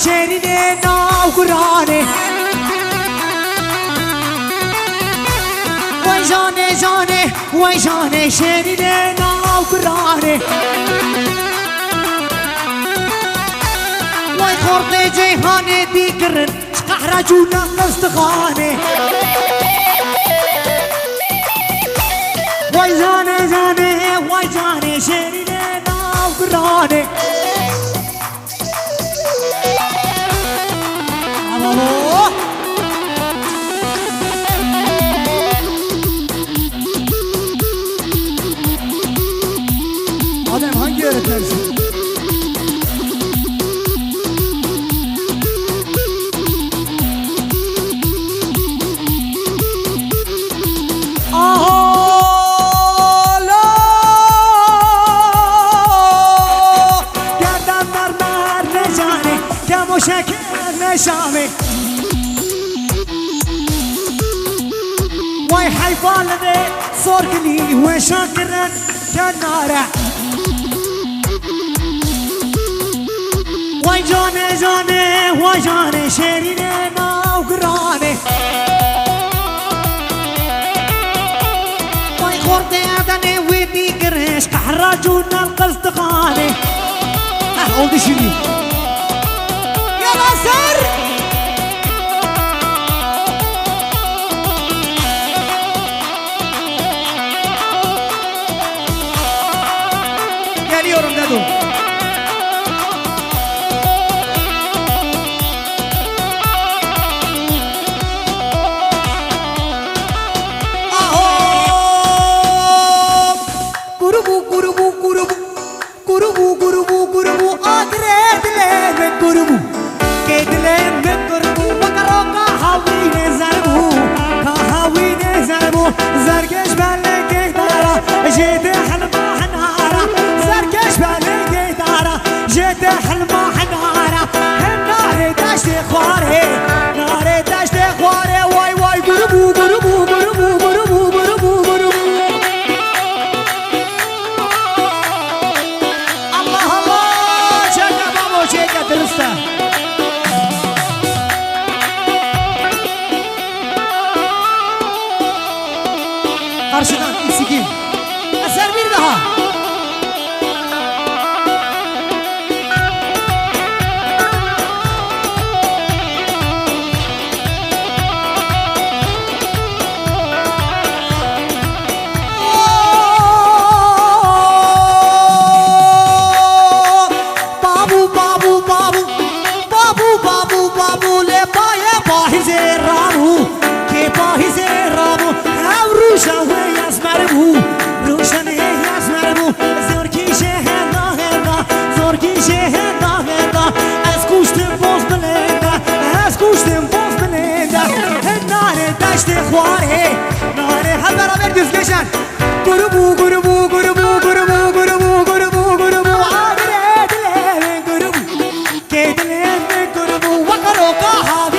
شيرين ناوغراني ويجاني جاني ويجاني شيرين ناوغراني ويخورتي جيهاني ديكرن شقحرجونا مستغاني ويجاني جاني ويجاني شيرين ناوغراني الله Adem hangi öğretmensin? شكل نشامي واي حيفان لدي صوركني وشاكرا كالنارع واي جاني جاني واي جاني شيريني ناوغراني واي خورتي عدني ويدي قريش كحراجونا القصدقاني أولدي شيني Hazır. Geliyorum dedim. Grubu grubu grubu grubu grubu grubu adredle ve grubu كيدلين بقربو وقرو كهاوين زربو كهاوين زربو زرقش بالكي دارا جيت حلما حنارا زرقش بالكي دارا جيت حلما حنارا النار دشت خواري نار دشت خواري واي واي قربو قربو قربو قربو قربو قربو الله الله شكا بابو شكا درسته Karşıdan isiki. Eser bir daha. Babu babu babu babu babu babu le paye pahize ramu ke pahize ramu avruja روشن يسمربو زوركي شهدا هدا زوركي شهدا هدا اسكوشتم بوز بلندا اسكوشتم بوز بلندا النار دشت خواره نار hep beraber düz geçen grubu grubu grubu grubu grubu grubu grubu adredle grubu kedle grubu vakaro kahav